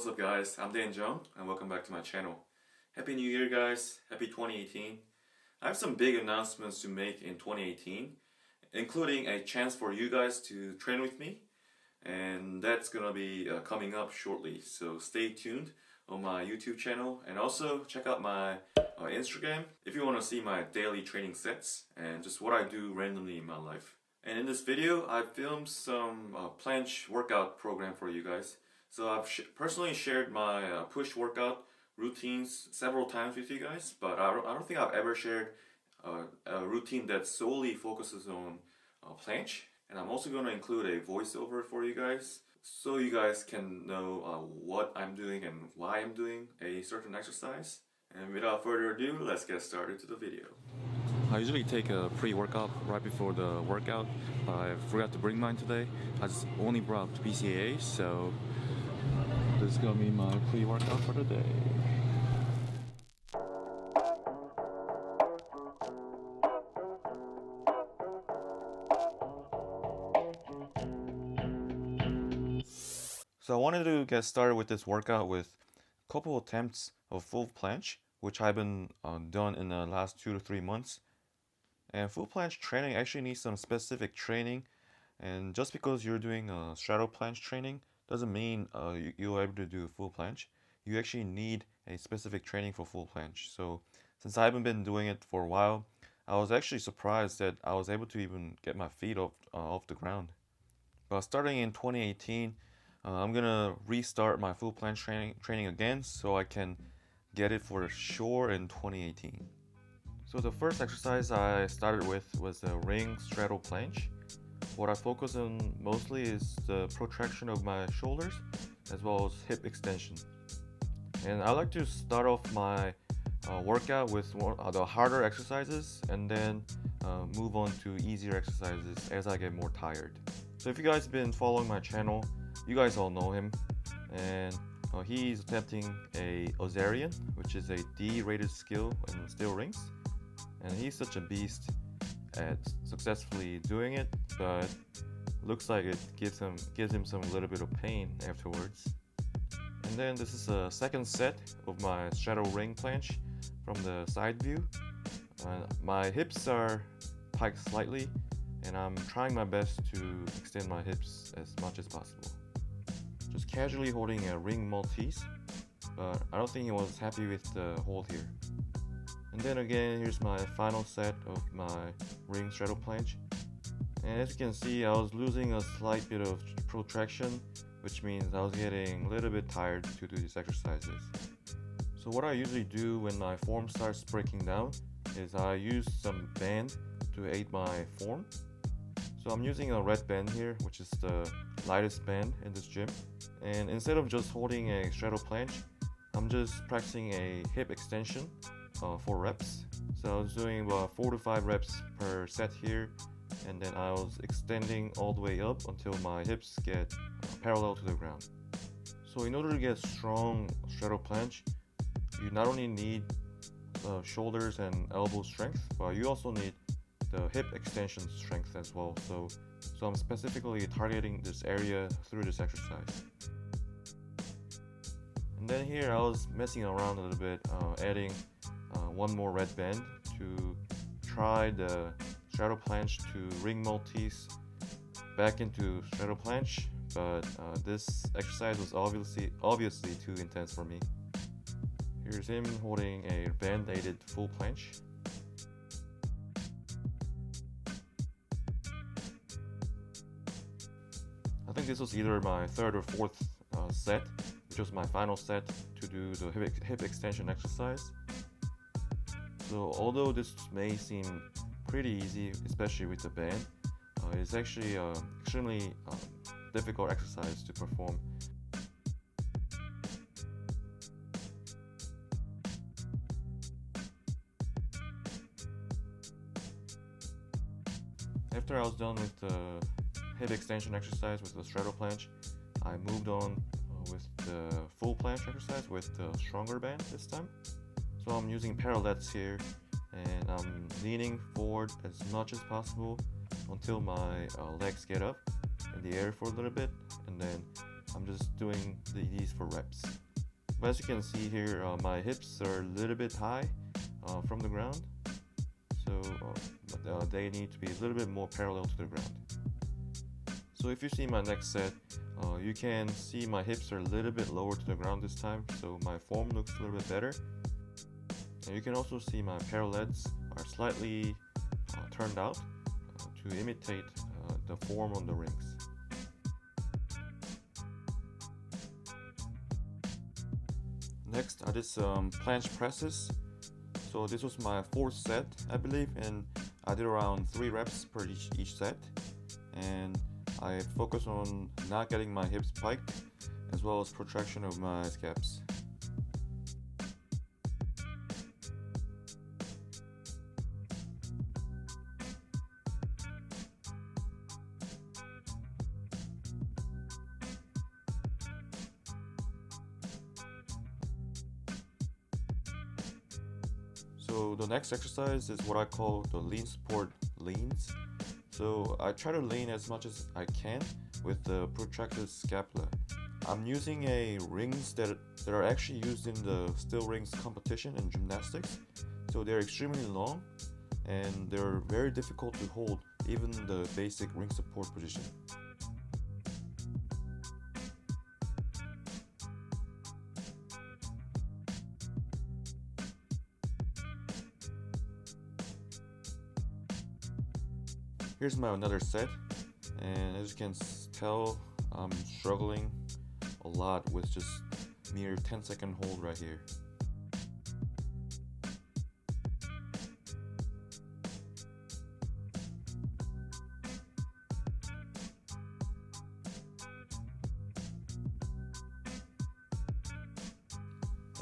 What's up guys, I'm Jeong and welcome back to my channel. Happy New Year guys, happy 2018. I have some big announcements to make in 2018, including a chance for you guys to train with me, and that's gonna be coming up shortly, so stay tuned on my YouTube channel and also check out my Instagram if you want to see my daily training sets and just what I do randomly in my life. And in this video I filmed some planche workout program for you guys. So I've personally shared my push workout routines several times with you guys, but I don't think I've ever shared a routine that solely focuses on planche. And I'm also going to include a voiceover for you guys, so you guys can know what I'm doing and why I'm doing a certain exercise. And without further ado, let's get started to the video. I usually take a pre-workout right before the workout. I forgot to bring mine today. I just only brought BCAA, so this is gonna be my pre-workout for the day. So I wanted to get started with this workout with a couple attempts of full planche, which I've been done in the last 2 to 3 months. And full planche training actually needs some specific training, and just because you're doing a straddle planche training doesn't mean you're able to do full planche. You actually need a specific training for full planche. So since I haven't been doing it for a while, I was actually surprised that I was able to even get my feet off the ground. But starting in 2018, I'm gonna restart my full planche training again so I can get it for sure in 2018. So the first exercise I started with was the ring straddle planche. What I focus on mostly is the protraction of my shoulders as well as hip extension. And I like to start off my workout with the harder exercises and then move on to easier exercises as I get more tired. So if you guys have been following my channel, you guys all know him, and he's attempting a Ozarian, which is a D-rated skill in steel rings, and he's such a beast at successfully doing it, but looks like it gives him some little bit of pain afterwards. And then this is a second set of my straddle ring planche from the side view. My hips are piked slightly, and I'm trying my best to extend my hips as much as possible. Just casually holding a ring Maltese, but I don't think he was happy with the hold here. And then again, here's my final set of my ring straddle planche. And as you can see, I was losing a slight bit of protraction, which means I was getting a little bit tired to do these exercises. So what I usually do when my form starts breaking down is I use some band to aid my form. So I'm using a red band here, which is the lightest band in this gym. And instead of just holding a straddle planche, I'm just practicing a hip extension for reps. So I was doing about 4 to 5 reps per set here, and then I was extending all the way up until my hips get parallel to the ground. So in order to get strong straddle planche, you not only need shoulders and elbow strength, but you also need the hip extension strength as well. So I'm specifically targeting this area through this exercise. And then here I was messing around a little bit, adding one more red band to try the straddle planche to ring Maltese back into straddle planche, but this exercise was obviously too intense for me. Here's him holding a band-aided full planche. I think this was either my third or fourth set, which was my final set to do the hip extension exercise. So although this may seem pretty easy, especially with the band, it's actually an extremely difficult exercise to perform. After I was done with the hip extension exercise with the straddle planche, I moved on with the full planche exercise with the stronger band this time. So I'm using parallettes here, and I'm leaning forward as much as possible until my legs get up in the air for a little bit, and then I'm just doing these for reps. But as you can see here, my hips are a little bit high from the ground, so they need to be a little bit more parallel to the ground. So if you see my next set, you can see my hips are a little bit lower to the ground this time, so my form looks a little bit better. And you can also see my parallettes are slightly turned out to imitate the form on the rings. Next, I did some planche presses. So this was my fourth set, I believe, and I did around 3 reps per each set. And I focused on not getting my hips piked, as well as protraction of my scaps. So the next exercise is what I call the lean support leans. So I try to lean as much as I can with the protracted scapula. I'm using rings that are actually used in the steel rings competition in gymnastics. So they're extremely long and they're very difficult to hold, even the basic ring support position. Here's my another set, and as you can tell, I'm struggling a lot with just mere 10-second hold right here.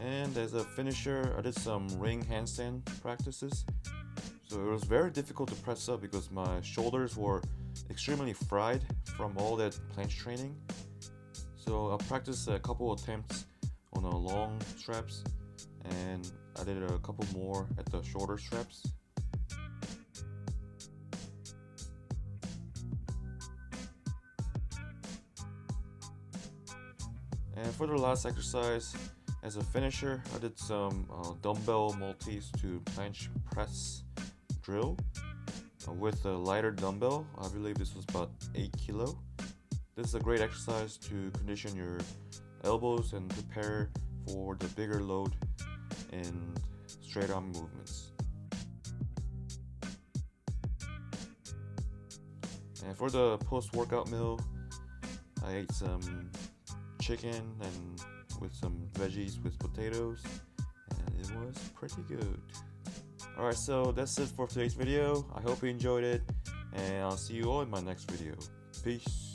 And as a finisher, I did some ring handstand practices. So it was very difficult to press up because my shoulders were extremely fried from all that planche training. So I practiced a couple attempts on the long straps, and I did a couple more at the shorter straps. And for the last exercise, as a finisher, I did some dumbbell Maltese to planche press drill with a lighter dumbbell. I believe this was about 8 kilo. This is a great exercise to condition your elbows and prepare for the bigger load in straight arm movements. And for the post-workout meal, I ate some chicken and with some veggies with potatoes, and it was pretty good. Alright, so that's it for today's video. I hope you enjoyed it, and I'll see you all in my next video. Peace.